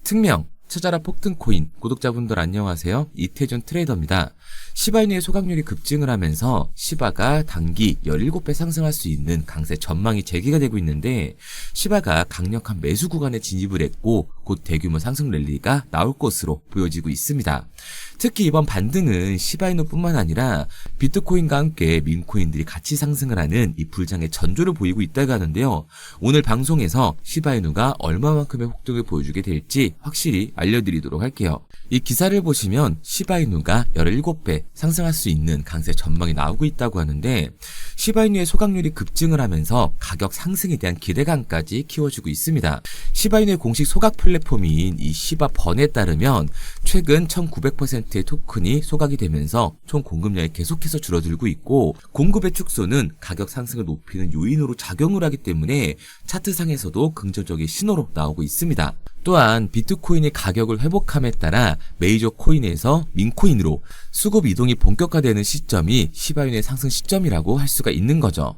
특명, 찾아라 폭등코인 구독자분들 안녕하세요. 이태준 트레이더입니다. 시바이누의 소각률이 급증을 하면서 시바가 단기 17배 상승할 수 있는 강세 전망이 제기가 되고 있는데, 시바가 강력한 매수 구간에 진입을 했고 곧 대규모 상승 랠리가 나올 것으로 보여지고 있습니다. 특히 이번 반등은 시바이누뿐만 아니라 비트코인과 함께 밈코인들이 같이 상승을 하는 이 불장의 전조를 보이고 있다고 하는데요. 오늘 방송에서 시바이누가 얼마만큼의 폭등을 보여주게 될지 확실히 알려드리도록 할게요. 이 기사를 보시면 시바이누가 17배 상승할 수 있는 강세 전망이 나오고 있다고 하는데, 시바이누의 소각률이 급증을 하면서 가격 상승에 대한 기대감까지 키워주고 있습니다. 시바이누의 공식 소각 플랫폼인 이 시바번에 따르면 최근 1900%의 토큰이 소각이 되면서 총 공급량이 계속해서 줄어들고 있고, 공급의 축소는 가격 상승을 높이는 요인으로 작용을 하기 때문에 차트상에서도 긍정적인 신호로 나오고 있습니다. 또한 비트코인의 가격을 회복함에 따라 메이저 코인에서 밈코인으로 수급 이동이 본격화되는 시점이 시바이누의 상승 시점이라고 할 수가 있는 거죠.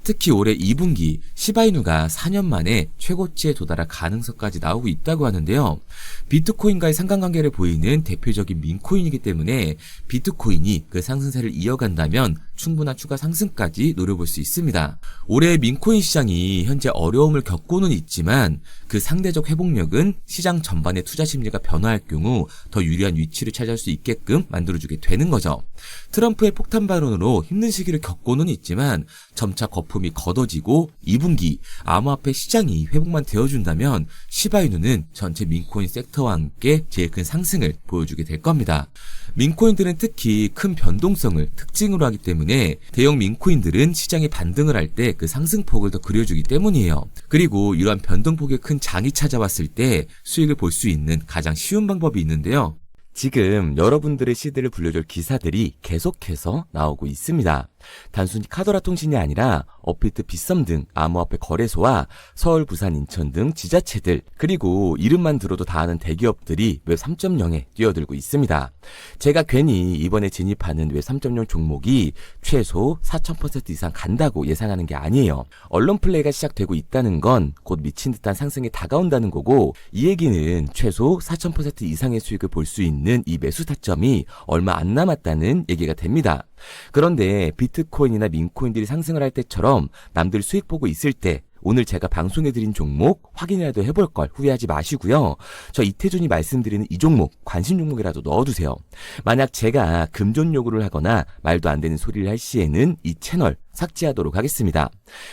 특히 올해 2분기 시바이누가 4년 만에 최고치에 도달할 가능성까지 나오고 있다고 하는데요. 비트코인과의 상관관계를 보이는 대표적인 밈코인이기 때문에 비트코인이 그 상승세를 이어간다면 충분한 추가 상승까지 노려볼 수 있습니다. 올해 밈코인 시장이 현재 어려움을 겪고는 있지만 그 상대적 회복력은 시장 전반의 투자 심리가 변화할 경우 더 유리한 위치를 차지할 수 있게끔 만들어주게 되는 거죠. 트럼프의 폭탄 발언으로 힘든 시기를 겪고는 있지만 점차 거품이 걷어지고 2분기 암호화폐 시장이 회복만 되어준다면 시바이누는 전체 밈코인 섹터와 함께 제일 큰 상승을 보여주게 될 겁니다. 밈코인들은 특히 큰 변동성을 특징으로 하기 때문에 대형 밈코인들은 시장이 반등을 할 때 그 상승폭을 더 그려주기 때문이에요. 그리고 이러한 변동폭이 큰 장이 찾아왔을 때 수익을 볼 수 있는 가장 쉬운 방법이 있는데요. 지금 여러분들의 시드를 불려줄 기사들이 계속해서 나오고 있습니다. 단순히 카더라 통신이 아니라 업비트, 빗썸 등 암호화폐 거래소와 서울, 부산, 인천 등 지자체들, 그리고 이름만 들어도 다 아는 대기업들이 웹 3.0에 뛰어들고 있습니다. 제가 괜히 이번에 진입하는 웹 3.0 종목이 최소 4000% 이상 간다고 예상하는 게 아니에요. 언론 플레이가 시작되고 있다는 건 곧 미친 듯한 상승이 다가온다는 거고, 이 얘기는 최소 4000% 이상의 수익을 볼 수 있는 이 매수 타점이 얼마 안 남았다는 얘기가 됩니다. 그런데 비트코인이나 밈코인들이 상승을 할 때처럼 남들 수익 보고 있을 때 오늘 제가 방송해드린 종목 확인이라도 해볼 걸 후회하지 마시고요. 저 이태준이 말씀드리는 이 종목 관심 종목이라도 넣어두세요. 만약 제가 금전 요구를 하거나 말도 안 되는 소리를 할 시에는 이 채널 삭제하도록 하겠습니다.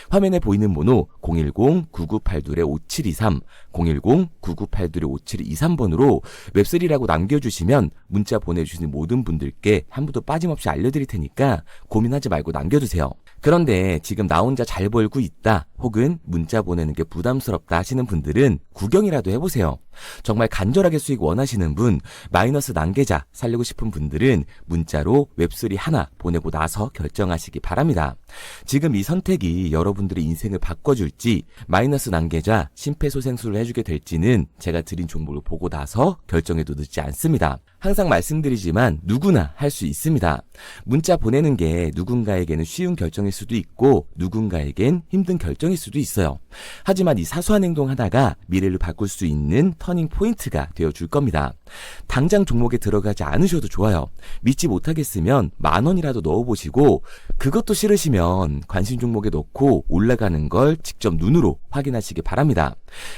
화면에 보이는 번호 010-9982-5723, 010-9982-5723번으로 웹3라고 남겨주시면 문자 보내주시는 모든 분들께 한 분도 빠짐없이 알려드릴 테니까 고민하지 말고 남겨주세요. 그런데 지금 나 혼자 잘 벌고 있다, 혹은 문자 보내는 게 부담스럽다 하시는 분들은 구경이라도 해보세요. 정말 간절하게 수익 원하시는 분, 마이너스 난계자 살리고 싶은 분들은 문자로 웹3 하나 보내고 나서 결정하시기 바랍니다. 지금 이 선택이 여러분들의 인생을 바꿔줄지, 마이너스 난계자 심폐소생술을 해주게 될지는 제가 드린 종목을 보고 나서 결정해도 늦지 않습니다. 항상 말씀드리지만 누구나 할 수 있습니다. 문자 보내는 게 누군가에게는 쉬운 결정일 수도 있고 누군가에겐 힘든 결정일 수도 있어요. 하지만 이 사소한 행동 하나가 미래를 바꿀 수 있는 터닝 포인트가 되어줄 겁니다. 당장 종목에 들어가지 않으셔도 좋아요. 믿지 못하겠으면 10,000원이라도 넣어보시고, 그것도 싫으시면 관심 종목에 넣고 올라가는 걸 직접 눈으로 확인하시기 바랍니다.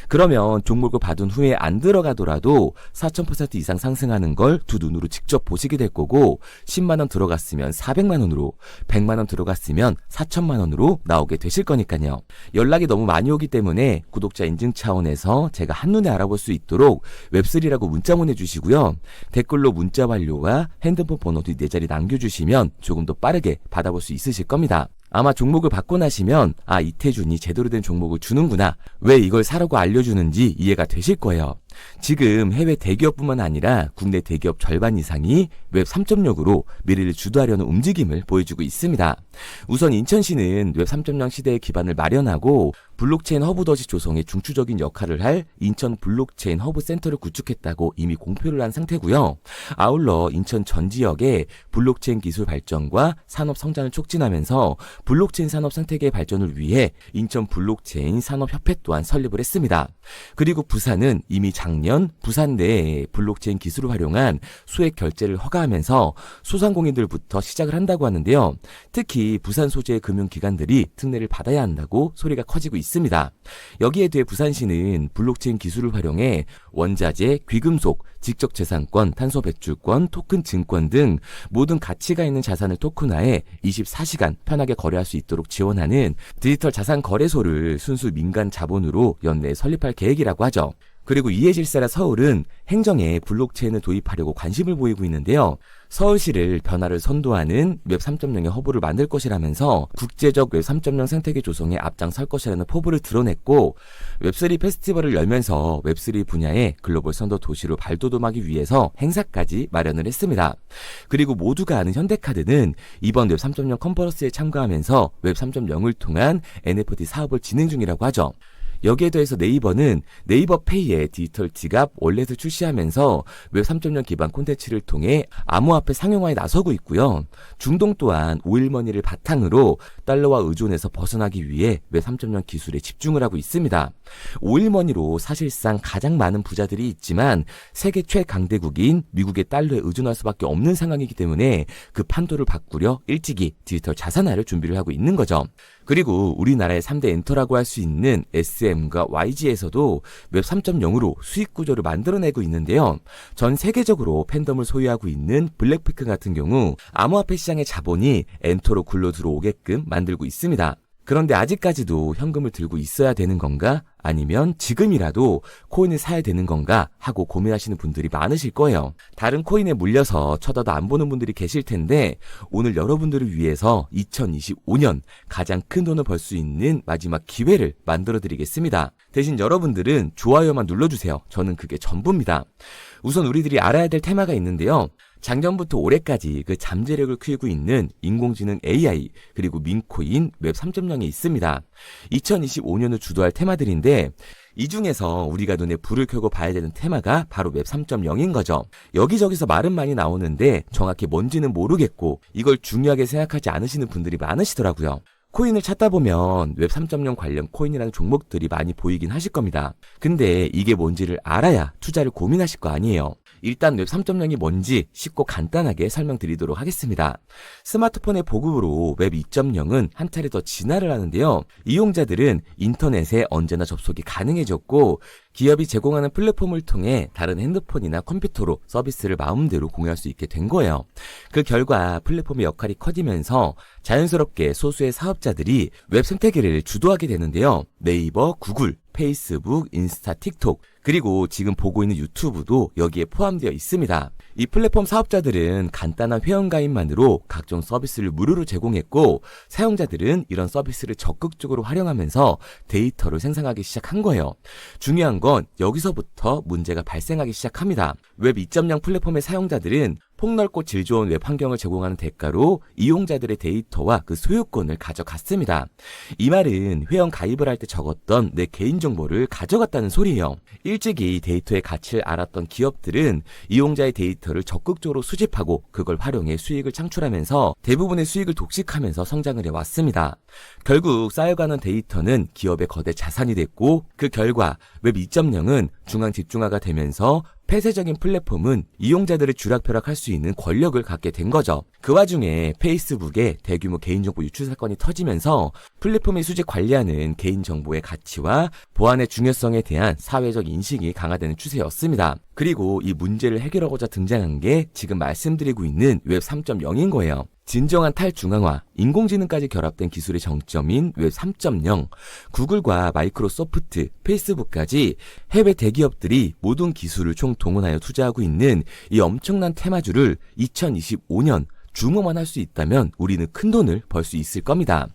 그러면 종목을 받은 후에 안 들어가더라도 4000% 이상 상승하는 걸 두 눈으로 직접 보시게 될 거고, 10만원 들어갔으면 400만원으로, 100만원 들어갔으면 4천만원으로 나오게 되실 거니까요. 연락이 너무 많이 오기 때문에 구독자 인증 차원에서 제가 한눈에 알아볼 수 있도록 웹3라고 문자 보내주시고요. 댓글로 문자 완료와 핸드폰 번호 뒤 4자리 남겨주시면 조금 더 빠르게 받아볼 수 있으실 겁니다. 아마 종목을 받고 나시면 이태준이 제대로 된 종목을 주는구나, 왜 이걸 사라고 알려주는지 이해가 되실 거예요. 지금 해외 대기업뿐만 아니라 국내 대기업 절반 이상이 웹 3.0으로 미래를 주도하려는 움직임을 보여주고 있습니다. 우선 인천시는 웹 3.0 시대의 기반을 마련하고 블록체인 허브 덫이 조성에 중추적인 역할을 할 인천 블록체인 허브 센터를 구축했다고 이미 공표를 한 상태고요. 아울러 인천 전 지역의 블록체인 기술 발전과 산업 성장을 촉진하면서 블록체인 산업 생태계의 발전을 위해 인천 블록체인 산업협회 또한 설립을 했습니다. 그리고 부산은 이미 작년 부산 내에 블록체인 기술을 활용한 소액 결제를 허가하면서 소상공인들부터 시작을 한다고 하는데요. 특히 부산 소재의 금융기관들이 특례를 받아야 한다고 소리가 커지고 있습니다. 여기에 대해 부산시는 블록체인 기술을 활용해 원자재, 귀금속, 지적재산권, 탄소배출권, 토큰 증권 등 모든 가치가 있는 자산을 토큰화해 24시간 편하게 거래할 수 있도록 지원하는 디지털 자산 거래소를 순수 민간 자본으로 연내에 설립할 계획이라고 하죠. 그리고 이에 질세라 서울은 행정에 블록체인을 도입하려고 관심을 보이고 있는데요. 서울시를 변화를 선도하는 웹 3.0의 허브를 만들 것이라면서 국제적 웹 3.0 생태계 조성에 앞장설 것이라는 포부를 드러냈고 웹3 페스티벌을 열면서 웹3 분야의 글로벌 선도 도시로 발돋움하기 위해서 행사까지 마련을 했습니다. 그리고 모두가 아는 현대카드는 이번 웹 3.0 컨퍼런스에 참가하면서 웹 3.0을 통한 NFT 사업을 진행 중이라고 하죠. 여기에 더해서 네이버는 네이버 페이의 디지털 지갑 월렛을 출시하면서 웹 3.0 기반 콘텐츠를 통해 암호화폐 상용화에 나서고 있고요. 중동 또한 오일머니를 바탕으로 달러와 의존에서 벗어나기 위해 웹 3.0 기술에 집중을 하고 있습니다. 오일머니로 사실상 가장 많은 부자들이 있지만 세계 최강대국인 미국의 달러에 의존할 수밖에 없는 상황이기 때문에 그 판도를 바꾸려 일찍이 디지털 자산화를 준비를 하고 있는 거죠. 그리고 우리나라의 3대 엔터라고 할 수 있는 SM과 YG에서도 웹 3.0으로 수익 구조를 만들어내고 있는데요. 전 세계적으로 팬덤을 소유하고 있는 블랙핑크 같은 경우 암호화폐 시장의 자본이 엔터로 굴러 들어오게끔 만들고 있습니다. 그런데 아직까지도 현금을 들고 있어야 되는 건가? 아니면 지금이라도 코인을 사야 되는 건가? 하고 고민하시는 분들이 많으실 거예요. 다른 코인에 물려서 쳐다도 안 보는 분들이 계실 텐데 오늘 여러분들을 위해서 2025년 가장 큰 돈을 벌 수 있는 마지막 기회를 만들어 드리겠습니다. 대신 여러분들은 좋아요만 눌러주세요. 저는 그게 전부입니다. 우선 우리들이 알아야 될 테마가 있는데요. 작년부터 올해까지 그 잠재력을 키우고 있는 인공지능 AI 그리고 민코인 웹 3.0에 있습니다. 2025년을 주도할 테마들인데 이 중에서 우리가 눈에 불을 켜고 봐야 되는 테마가 바로 웹 3.0인 거죠. 여기저기서 말은 많이 나오는데 정확히 뭔지는 모르겠고 이걸 중요하게 생각하지 않으시는 분들이 많으시더라고요. 코인을 찾다 보면 웹 3.0 관련 코인이라는 종목들이 많이 보이긴 하실 겁니다. 근데 이게 뭔지를 알아야 투자를 고민하실 거 아니에요. 일단 웹 3.0이 뭔지 쉽고 간단하게 설명드리도록 하겠습니다. 스마트폰의 보급으로 웹 2.0은 한 차례 더 진화를 하는데요. 이용자들은 인터넷에 언제나 접속이 가능해졌고 기업이 제공하는 플랫폼을 통해 다른 핸드폰이나 컴퓨터로 서비스를 마음대로 공유할 수 있게 된 거예요. 그 결과 플랫폼의 역할이 커지면서 자연스럽게 소수의 사업자들이 웹 생태계를 주도하게 되는데요. 네이버, 구글, 페이스북, 인스타, 틱톡, 그리고 지금 보고 있는 유튜브도 여기에 포함되어 있습니다. 이 플랫폼 사업자들은 간단한 회원가입만으로 각종 서비스를 무료로 제공했고 사용자들은 이런 서비스를 적극적으로 활용하면서 데이터를 생성하기 시작한 거예요. 중요한 건 여기서부터 문제가 발생하기 시작합니다. 웹 2.0 플랫폼의 사용자들은 폭넓고 질 좋은 웹 환경을 제공하는 대가로 이용자들의 데이터와 그 소유권을 가져갔습니다. 이 말은 회원 가입을 할 때 적었던 내 개인정보를 가져갔다는 소리예요. 일찍이 데이터의 가치를 알았던 기업들은 이용자의 데이터를 적극적으로 수집하고 그걸 활용해 수익을 창출하면서 대부분의 수익을 독식하면서 성장을 해왔습니다. 결국 쌓여가는 데이터는 기업의 거대 자산이 됐고 그 결과 웹 2.0은 중앙 집중화가 되면서 폐쇄적인 플랫폼은 이용자들의 쥐락펴락할 수 있는 권력을 갖게 된 거죠. 그 와중에 페이스북에 대규모 개인정보 유출 사건이 터지면서 플랫폼의 수집 관리하는 개인정보의 가치와 보안의 중요성에 대한 사회적 인식이 강화되는 추세였습니다. 그리고 이 문제를 해결하고자 등장한 게 지금 말씀드리고 있는 웹 3.0인 거예요. 진정한 탈중앙화, 인공지능까지 결합된 기술의 정점인 웹 3.0, 구글과 마이크로소프트, 페이스북까지 해외 대기업들이 모든 기술을 총동원하여 투자하고 있는 이 엄청난 테마주를 2025년 주모만 할 수 있다면 우리는 큰 돈을 벌 수 있을 겁니다.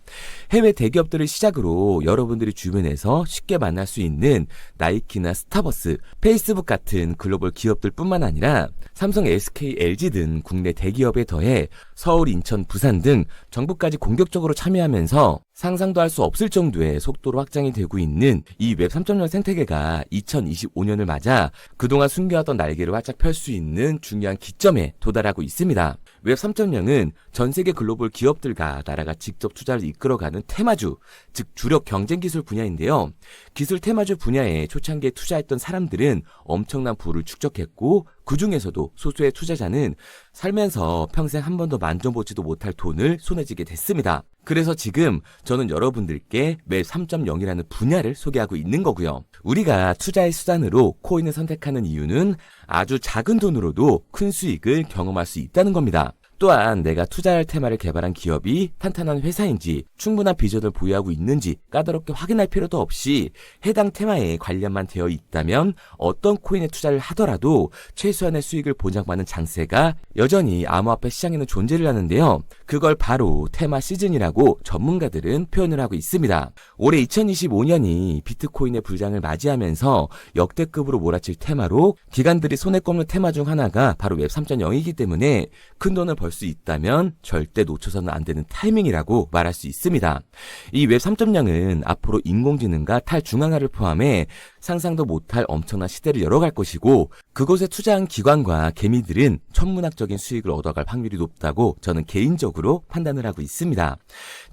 해외 대기업들을 시작으로 여러분들이 주변에서 쉽게 만날 수 있는 나이키나 스타버스, 페이스북 같은 글로벌 기업들 뿐만 아니라 삼성, SK, LG 등 국내 대기업에 더해 서울, 인천, 부산 등 정부까지 공격적으로 참여하면서 상상도 할 수 없을 정도의 속도로 확장이 되고 있는 이 웹 3.0 생태계가 2025년을 맞아 그동안 숨겨왔던 날개를 활짝 펼 수 있는 중요한 기점에 도달하고 있습니다. 웹 3.0은 전 세계 글로벌 기업들과 나라가 직접 투자를 이끌어가는 테마주, 즉 주력 경쟁 기술 분야인데요. 기술 테마주 분야에 초창기에 투자했던 사람들은 엄청난 부를 축적했고 그 중에서도 소수의 투자자는 살면서 평생 한 번도 만져보지도 못할 돈을 손에 쥐게 됐습니다. 그래서 지금 저는 여러분들께 웹 3.0이라는 분야를 소개하고 있는 거고요. 우리가 투자의 수단으로 코인을 선택하는 이유는 아주 작은 돈으로도 큰 수익을 경험할 수 있다는 겁니다. 또한 내가 투자할 테마를 개발한 기업이 탄탄한 회사인지 충분한 비전을 보유하고 있는지 까다롭게 확인할 필요도 없이 해당 테마에 관련만 되어 있다면 어떤 코인에 투자를 하더라도 최소한의 수익을 보장받는 장세가 여전히 암호화폐 시장에는 존재를 하는데요. 그걸 바로 테마 시즌이라고 전문가들은 표현을 하고 있습니다. 올해 2025년이 비트코인의 불장을 맞이하면서 역대급으로 몰아칠 테마로 기관들이 손에 꼽는 테마 중 하나가 바로 웹 3.0이기 때문에 큰 돈을 벌 수 있다면 절대 놓쳐서는 안 되는 타이밍이라고 말할 수 있습니다. 이 웹 3.0은 앞으로 인공지능과 탈중앙화를 포함해 상상도 못할 엄청난 시대를 열어갈 것이고 그곳에 투자한 기관과 개미들은 천문학적인 수익을 얻어갈 확률이 높다고 저는 개인적으로 판단을 하고 있습니다.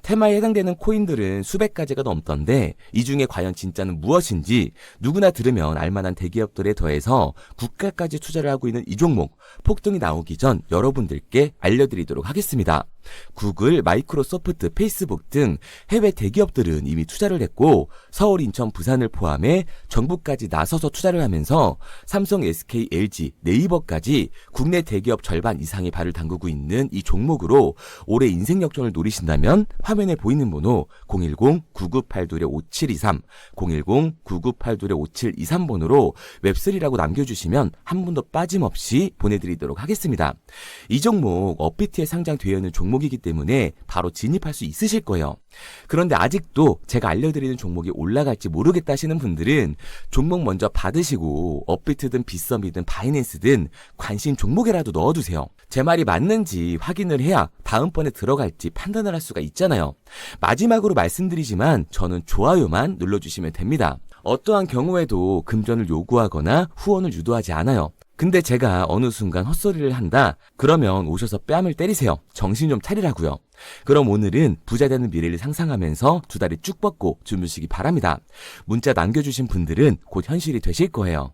테마에 해당되는 코인들은 수백 가지가 넘던데 이 중에 과연 진짜는 무엇인지 누구나 들으면 알만한 대기업들에 더해서 국가까지 투자를 하고 있는 이 종목 폭등이 나오기 전 여러분들께 알려드리도록 하겠습니다. 구글, 마이크로소프트, 페이스북 등 해외 대기업들은 이미 투자를 했고 서울, 인천, 부산을 포함해 정부까지 나서서 투자를 하면서 삼성, SK, LG, 네이버까지 국내 대기업 절반 이상이 발을 담그고 있는 이 종목으로 올해 인생 역전을 노리신다면 화면에 보이는 번호 010-9982-5723, 010-9982-5723번으로 웹3라고 남겨주시면 한 분도 빠짐없이 보내드리도록 하겠습니다. 이 종목 업비트에 상장되어 있는 종목이기 때문에 바로 진입할 수 있으실 거예요. 그런데 아직도 제가 알려드리는 종목이 올라갈지 모르겠다 하시는 분들은 종목 먼저 받으시고 업비트든 빗썸이든 바이낸스든 관심 종목에라도 넣어두세요. 제 말이 맞는지 확인을 해야 다음번에 들어갈지 판단을 할 수가 있잖아요. 마지막으로 말씀드리지만 저는 좋아요만 눌러주시면 됩니다. 어떠한 경우에도 금전을 요구하거나 후원을 유도하지 않아요. 근데 제가 어느 순간 헛소리를 한다? 그러면 오셔서 뺨을 때리세요. 정신 좀 차리라고요. 그럼 오늘은 부자 되는 미래를 상상하면서 두 다리 쭉 뻗고 주무시기 바랍니다. 문자 남겨주신 분들은 곧 현실이 되실 거예요.